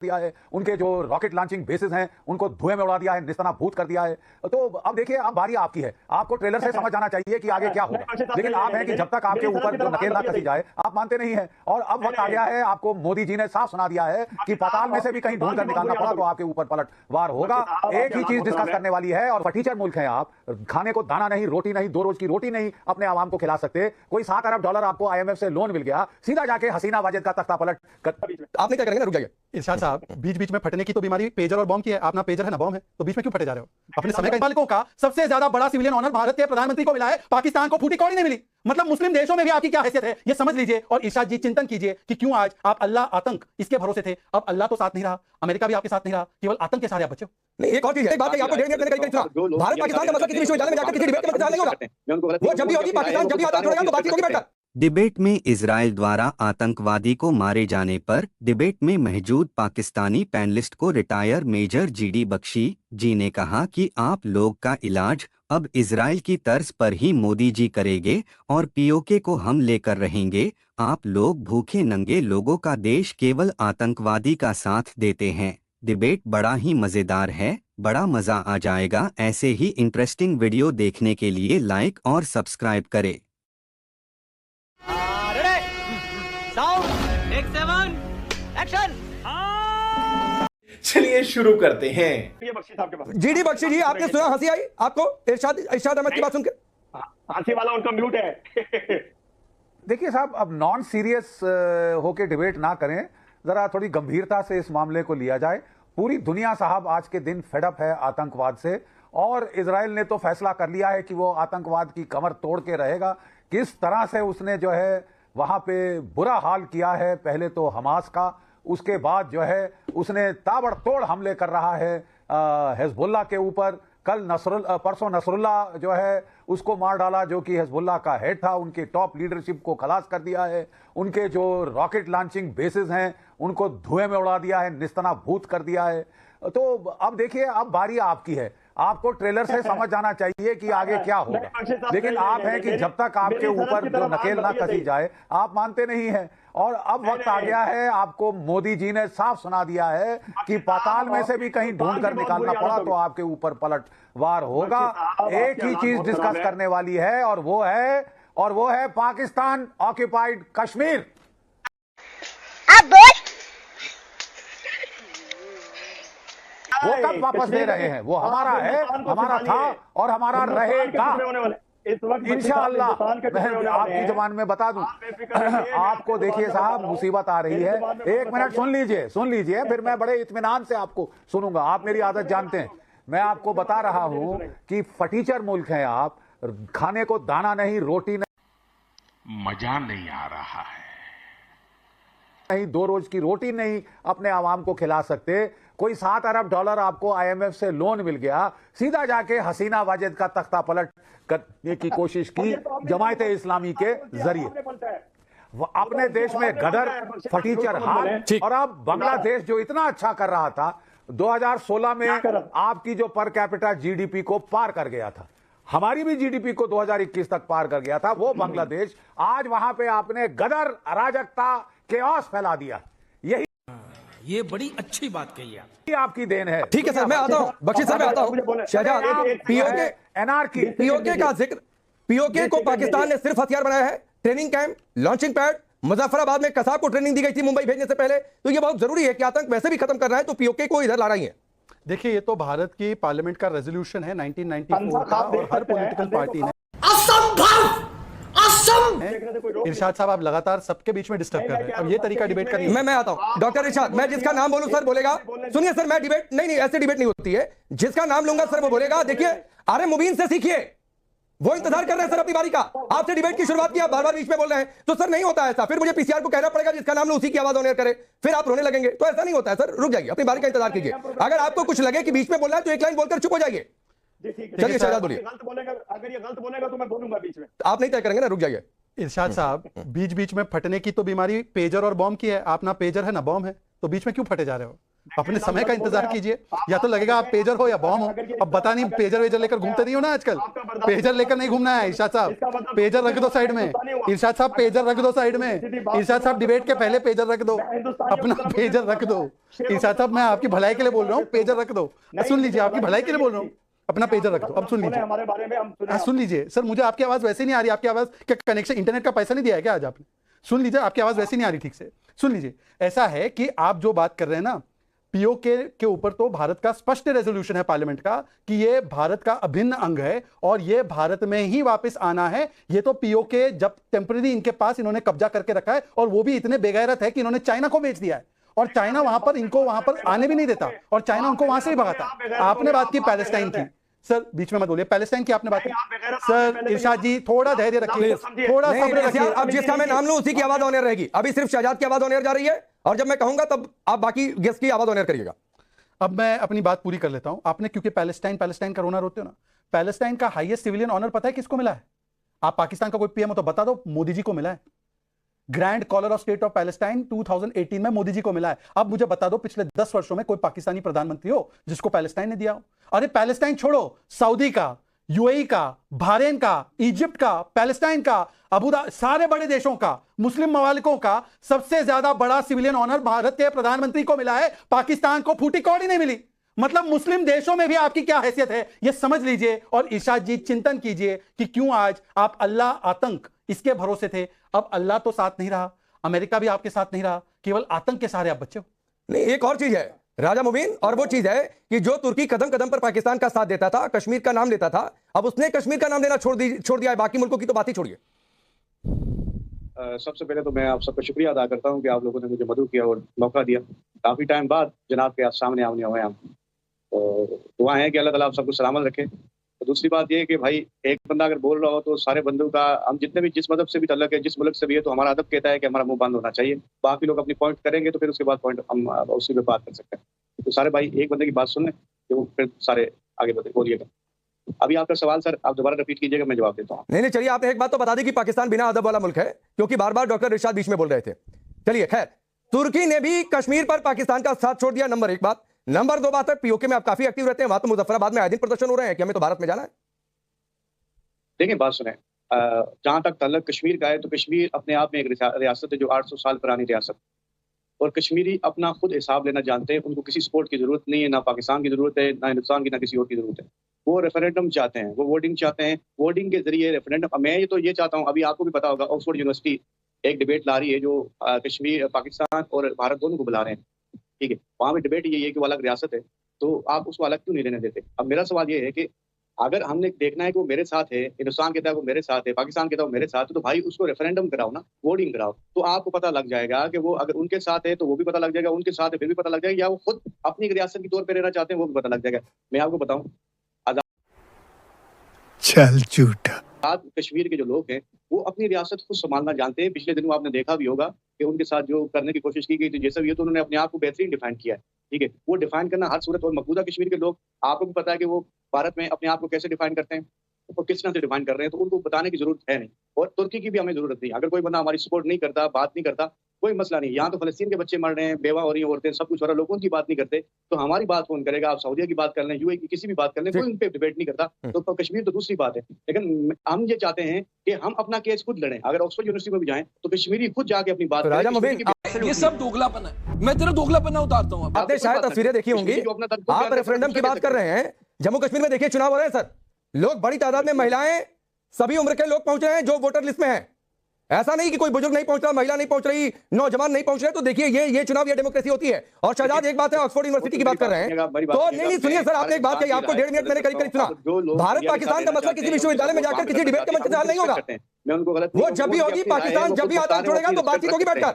दिया है, उनके जो रॉकेट लॉन्चिंग बेसिस हैं उनको धुएं में उड़ा दिया है, निस्तना-भूत कर दिया है। तो अब देखिए, अब बारी आपकी है। आपको ट्रेलर से समझ जाना चाहिए कि आगे क्या होगा, लेकिन आप हैं कि जब तक आपके ऊपर जो नकेल ना कसी जाए आप मानते नहीं हैं। और अब वक्त आ गया है, आपको मोदी जी ने साफ सुना दिया है कि पाताल में से भी कहीं ढूंढ कर निकालना पड़ा तो आपके ऊपर पलटवार होगा। एक ही चीज डिस्कस करने वाली है, और फटीचर मुल्क है आप, खाने को दाना नहीं, रोटी नहीं, 2 रोज की रोटी नहीं अपने आवाम को खिला सकते। कोई $7 अरब आपको IMF से लोन मिल गया, सीधा जाके हसीना वाजिद का तख्ता पलट आपने क्या करेंगे ना, रुक जाइए। इरशाद साहब, बीच बीच में फटने की तो बीमारी पेजर और बॉम्ब की है। आप ना पेजर है ना बॉम्ब है, तो बीच में क्यों फटे जा रहे हो? अपने समय के मालिकों का सबसे ज्यादा बड़ा सिविलियन ऑनर भारत के प्रधानमंत्री को मिला है, पाकिस्तान को फूटी कौड़ी नहीं मिली। मतलब मुस्लिम देशों में भी आपकी क्या हैसियत है, ये समझ लीजिए। और इरशाद जी, चिंतन कीजिए कि क्यों आज आप अल्लाह आतंक इसके भरोसे थे, अब अल्लाह तो साथ नहीं रहा, अमेरिका भी आपके साथ नहीं रहा, केवल आतंक के सहारे आप बचे हो। नहीं, एक और चीज है, एक बात है, आपको डेढ़ मिनट मैंने कहीं सुना, भारत पाकिस्तान का मसला किसी विश्वविद्यालय में जाकर किसी डिबेट में मसला नहीं होगा। वो जब भी होगी पाकिस्तान, जब भी आतंक जुड़ेगा तो बातचीत होगी बैठकर। डिबेट में इजराइल द्वारा आतंकवादी को मारे जाने पर डिबेट में मौजूद पाकिस्तानी पैनलिस्ट को रिटायर मेजर GD बख्शी जी ने कहा कि आप लोग का इलाज अब इजराइल की तर्ज पर ही मोदी जी करेंगे और POK को हम लेकर रहेंगे। आप लोग भूखे नंगे लोगों का देश केवल आतंकवादी का साथ देते हैं। डिबेट बड़ा ही मजेदार है, बड़ा मजा आ जाएगा। ऐसे ही इंटरेस्टिंग वीडियो देखने के लिए लाइक और सब्सक्राइब करें। चलिए शुरू करते हैं। GD बख्शी जी, आपने सुना, हंसी आई आपको इरशाद अहमद की बात सुनकर? हंसी वाला उनका म्यूट है। देखिए साहब, अब नॉन सीरियस होके डिबेट ना करें, जरा थोड़ी गंभीरता से इस मामले को लिया जाए। पूरी दुनिया साहब आज के दिन फेडअप है आतंकवाद से, और इजराइल ने तो फैसला कर लिया है कि वो आतंकवाद की कमर तोड़ के रहेगा। किस तरह से उसने जो है वहां पे बुरा हाल किया है, पहले तो हमास का, उसके बाद जो है उसने ताबड़तोड़ हमले कर रहा है हिजबुल्लाह के ऊपर। कल परसों नसरुल्लाह जो है उसको मार डाला, जो कि हिजबुल्लाह का हेड था। उनके टॉप लीडरशिप को खलास कर दिया है। उनके जो रॉकेट लॉन्चिंग बेसिस हैं उनको धुएं में उड़ा दिया है, निस्तना-भूत कर दिया है। तो अब देखिए, अब बारी आपकी है। आपको ट्रेलर से समझ जाना चाहिए कि आगे क्या होगा, लेकिन आप हैं कि जब तक आपके ऊपर जो नकेल ना कसी जाए आप मानते नहीं हैं। और अब वक्त आ गया है, आपको मोदी जी ने साफ सुना दिया है कि पाताल में से भी कहीं ढूंढ कर निकालना पड़ा तो आपके ऊपर पलटवार होगा। एक ही चीज डिस्कस करने वाली है, और वो है पाकिस्तान ऑक्युपाइड कश्मीर। वो कब वापस दे रहे हैं? वो हमारा है, हमारा था और हमारा रहेगा इंशाअल्लाह। मैं आपकी जबान में बता दूं आपको, देखिए साहब, मुसीबत आ रही है। एक मिनट सुन लीजिए, फिर मैं बड़े इत्मीनान से आपको सुनूंगा। आप मेरी आदत जानते हैं। मैं आपको बता रहा हूं कि फटीचर मुल्क है आप, खाने को दाना नहीं, रोटी नहीं, मजा नहीं आ रहा है, 2 रोज की रोटी नहीं अपने आवाम को खिला सकते। कोई $7 अरब आपको IMF से लोन मिल गया, सीधा जाके हसीना वाजिद का तख्ता पलट करने की कोशिश की जमायत इस्लामी के जरिए। अपने देश में गदर, फटीचर हाल। और अब बांग्लादेश जो इतना अच्छा कर रहा था, 2016 में आपकी जो पर कैपिटा GDP को पार कर गया था, हमारी भी GDP को 2021 तक पार कर गया था वो बांग्लादेश, आज वहां पे आपने गदर, अराजकता, केओस फैला दिया। ये बड़ी अच्छी बात कही है, आपकी देन है। ठीक है सर, मैं आता हूं, बख्शी सर मैं आता हूं। शाहजहां, POK का जिक्र, POK को पाकिस्तान ने सिर्फ हथियार बनाया है। Training camp, launching pad, Muzaffarabad में कसाब को ट्रेनिंग दी गई थी मुंबई भेजने से पहले। तो ये बहुत जरूरी है कि आतंक वैसे भी खत्म करना है तो POK को इधर ला रही है। देखिए, ये तो भारत की पार्लियामेंट का रेजोल्यूशन है 1994 का, और हर पॉलिटिकल पार्टी ने। इरशाद साहब, आप लगातार सबके बीच में डिस्टर्ब कर रहे हैं। अब ये तरीका डिबेट का नहीं। मैं आता हूं डॉक्टर इरशाद, मैं जिसका नाम बोलूं सर बोलेगा। सुनिए सर, मैं डिबेट नहीं, ऐसे डिबेट नहीं होती है। जिसका नाम लूंगा सर वो बोलेगा। देखिए, आर मुबीन से सीखिए, वो इंतजार कर रहे हैं सर अपनी बारी का। आपसे डिबेट की शुरुआत की, आप बार बार बीच में बोल रहे हैं, तो सर नहीं होता ऐसा। फिर मुझे PCR को कहना पड़ेगा जिसका नाम लो उसी की आवाज ऑन एयर करे, फिर आप रोने लगेंगे। तो ऐसा नहीं होता है सर, रुक जाइए, अपनी बारी का इंतजार कीजिए। अगर आपको कुछ लगे कि बीच में बोलना है तो एक लाइन बोलकर चुप हो जाइए। चलिए शाहजहां बोलिए। अगर ये गलत बोलेगा तो मैं बोलूंगा बीच में। आप नहीं तय करेंगे ना, रुक जाइए। इरशाद साहब, बीच बीच में फटने की तो बीमारी पेजर और बॉम्ब की है। आप ना पेजर है ना बॉम्ब है, तो बीच में क्यों फटे जा रहे हो? अपने समय का इंतजार कीजिए, या तो लगेगा आप पेजर हो या बॉम्ब हो। अब बता नहीं, पेजर वेजर लेकर घूमते नहीं हो ना आजकल, पेजर लेकर नहीं घूमना है इरशाद साहब, पेजर रख दो साइड में, इरशाद साहब पेजर रख दो साइड में, इरशाद साहब डिबेट के पहले पेजर रख दो, अपना पेजर रख दो। इरशाद साहब मैं आपकी भलाई के लिए बोल रहा हूँ, पेजर रख दो, सुन लीजिए, आपकी भलाई के लिए बोल रहा हूँ, अपना पेजर रख दो। अब सुन लीजिए, हमारे बारे में हम सुन लीजिए सर, मुझे आपकी आवाज वैसे नहीं आ रही, आपकी आवाज क्या कनेक्शन इंटरनेट का पैसा नहीं दिया है क्या आज आपने? सुन लीजिए, आपकी आवाज वैसे नहीं आ रही ठीक से, सुन लीजिए। ऐसा है कि आप जो बात कर रहे हैं ना, पीओके के ऊपर तो भारत का स्पष्ट रेजोल्यूशन है पार्लियामेंट का कि ये भारत का अभिन्न अंग है और ये भारत में ही वापस आना है। ये तो पीओके जब टेम्पररी इनके पास इन्होंने कब्जा करके रखा है, और वो भी इतने बेगैरत है कि इन्होंने चाइना को बेच दिया है, और चाइना वहां पर इनको वहां पर आने भी नहीं देता, और चाइना उनको वहां से ही भगाता। आपने बात की पैलेस्टाइन की, सर बीच में मत बोलिए, पैलेस्टाइन की आपने बात की। सर इरशाद जी थोड़ा धैर्य रखिए, थोड़ा सब्र रखिए। अब जिसका मैं नाम लूं उसी की आवाज ऑनर रहेगी। अभी सिर्फ शहजाद की आवाज ऑनर जा रही है, और जब मैं कहूंगा तब आप बाकी गेस्ट की आवाज ऑनर करिएगा। अब मैं अपनी बात पूरी कर लेता हूं। आपने क्योंकि पैलेस्टाइन का रोना रोते हो ना, पैलेस्टाइन का हाईएस्ट सिविलियन ऑनर पता है किसको मिला है? आप पाकिस्तान का कोई पीएम हो तो बता दो, मोदी जी को मिला है। Grand collar of state of Palestine 2018 में मोदी जी को मिला है। अब मुझे बता दो पिछले 10 वर्षों में कोई पाकिस्तानी प्रधानमंत्री हो जिसको पैलेस्टाइन ने दिया हो? अरे पैलेस्टाइन छोड़ो, सऊदी का, यूएई का, बहरीन का, इजिप्ट का, पैलेस्टाइन का, अबूधाबी, सारे बड़े देशों का, मुस्लिम ममालिकों का सबसे ज्यादा बड़ा सिविलियन ऑनर भारत के प्रधानमंत्री को मिला है। पाकिस्तान को फूटी कौड़ी नहीं मिली। मतलब मुस्लिम देशों में भी आपकी क्या हैसियत है ये समझ लीजिए। और इरशाद जी चिंतन कीजिए कि क्यों आज आप अल्लाह आतंक इसके भरोसे थे, अब अल्लाह तो साथ नहीं रहा, अमेरिका भी आपके साथ नहीं रहा, केवल आतंक के सहारे आप बच्चे हो। नहीं, एक और चीज है राजा मुबीन, और वो चीज है कि जो तुर्की कदम कदम पर पाकिस्तान का साथ देता था, कश्मीर का नाम लेता था, अब उसने कश्मीर का नाम लेना छोड़ दिया है। बाकी मुल्कों की तो बात ही छोड़िए। सबसे पहले तो मैं आप सबका शुक्रिया अदा करता हूं कि आप लोगों ने मुझे मदद किया और मौका दिया। काफी टाइम बाद जनाब के सामने आने हुए हम, तो दुआ है कि अल्लाह ताला आप सबको सलामत रखे। तो दूसरी बात यह है कि भाई एक बंदा अगर बोल रहा हो तो सारे बंदों का, हम जितने भी जिस मजहब से भी तल्लक है, जिस मुल्क से भी है, तो हमारा अदब कहता है कि हमारा मुंह बंद होना चाहिए। बाकी लोग अपनी पॉइंट करेंगे तो फिर उसके बाद पॉइंट हम उसी पे बात कर सकते हैं। तो सारे भाई एक बंदे की बात सुन लें तो फिर सारे आगे बोलिएगा। अभी आपका सवाल सर आप दोबारा रिपीट कीजिएगा, मैं जवाब देता हूँ। नहीं, चलिए आपने एक बात तो बता दी कि पाकिस्तान बिना अदब वाला मुल्क है, क्योंकि बार बार डॉक्टर इरशाद बीच में बोल रहे थे। चलिए खैर, तुर्की ने भी कश्मीर पर पाकिस्तान का साथ छोड़ दिया, नंबर एक बात। नंबर दो बात है, पीओके में आप काफी एक्टिव रहते हैं, वहां तो मुजफ्फराबाद में आए दिन प्रदर्शन हो रहे हैं कि हमें तो भारत में जाना है। देखिए बात सुने, जहाँ तक तल्लक कश्मीर का है तो कश्मीर अपने आप में एक रियासत है जो 800 साल पुरानी रियासत, और कश्मीरी अपना खुद हिसाब लेना जानते हैं। उनको किसी सपोर्ट की जरूरत नहीं है, ना पाकिस्तान की जरूरत है, ना हिंदुस्तान की, ना किसी और की जरूरत है। वो रेफरेंडम चाहते हैं, वो वोटिंग चाहते हैं, वोटिंग के जरिए रेफरेंडम। मैं ये चाहता हूँ, अभी आपको भी पता होगा ऑक्सफोर्ड यूनिवर्सिटी एक डिबेट ला रही है जो कश्मीर, पाकिस्तान और भारत दोनों को बुला रहे हैं, ठीक है। वहाँ पे डिबेट ये है कि वो अलग रियासत है, तो आप उसको अलग क्यों नहीं रहने देते? अब मेरा सवाल ये है कि अगर हमने देखना है कि वो मेरे साथ है, हिंदुस्तान कहता है वो मेरे साथ है, पाकिस्तान कहता है वो मेरे साथ है, तो भाई उसको रेफरेंडम कराओ ना, वोटिंग कराओ, तो आपको पता लग जाएगा कि वो अगर उनके साथ है तो वो भी पता लग जाएगा, उनके साथ है फिर भी पता लग जाएगा, या वो खुद अपनी रियासत के तौर पर रहना चाहते हैं वो भी पता लग जाएगा। मैं आपको बताऊं, चल झूठा, आज कश्मीर के जो लोग हैं वो अपनी रियासत को संभालना जानते हैं। पिछले दिनों आपने देखा भी होगा कि उनके साथ जो करने की कोशिश की गई थी, जैसा भी है, तो उन्होंने अपने आप को बेहतरीन डिफाइन किया है, ठीक है। वो डिफाइन करना हर सूरत, और मकबूजा कश्मीर के लोग, आपको भी पता है कि वो भारत में अपने आप को कैसे डिफाइन करते हैं और किस तरह से डिफाइन कर रहे हैं, तो उनको बताने की जरूरत है नहीं, और तुर्की की भी हमें जरूरत नहीं। अगर कोई बंदा हमारी सपोर्ट नहीं करता, बात नहीं करता, कोई मसला नहीं। यहाँ तो फलस्तीन के बच्चे मर रहे हैं, बेवा हो रही हैं औरतें, सब कुछ हो रहा है, लोगों की बात नहीं करते, तो हमारी बात कौन करेगा? आप सऊदीया की बात कर लें, यूएई की किसी भी बात कर लें, कोई उन पे डिबेट नहीं करता। तो कश्मीर तो दूसरी बात है, लेकिन हम ये चाहते हैं कि हम अपना केस खुद लड़ें। अगर ऑक्सफोर्ड यूनिवर्सिटी में भी जाएं तो कश्मीरी खुद जाके अपनी बात करें। ये सब दोगलापन है, मैं तेरा दोगलापन उतारता हूँ। आपने शायद तस्वीरें देखी होंगी, आप रेफरेंडम की बात कर रहे हैं, जम्मू कश्मीर में देखिए चुनाव हो रहे हैं सर, लोग बड़ी तादाद में, महिलाएं, सभी उम्र के लोग पहुंच रहे हैं जो वोटर लिस्ट में हैं। ऐसा नहीं कि कोई बुजुर्ग नहीं पहुंच रहा, महिला नहीं पहुंच रही, नौजवान नहीं पहुंच रहे। तो देखिए ये चुनाव, ये डेमोक्रेसी होती है। और शहजाद एक बात है, ऑक्सफोर्ड यूनिवर्सिटी की बात कर रहे हैं, तो नहीं सुनिए सर, आपने एक बात कही, आपको 1.5 मिनट मैंने करीब सुना। भारत पाकिस्तान का मसला किसी विश्वविद्यालय में जाकर किसी डिबेट के मंच से हल नहीं होगा। मैं उनको गलत, वो जब भी होगी, पाकिस्तान जब भी आतंक छोड़ेगा तो बातचीत होगी बैठकर।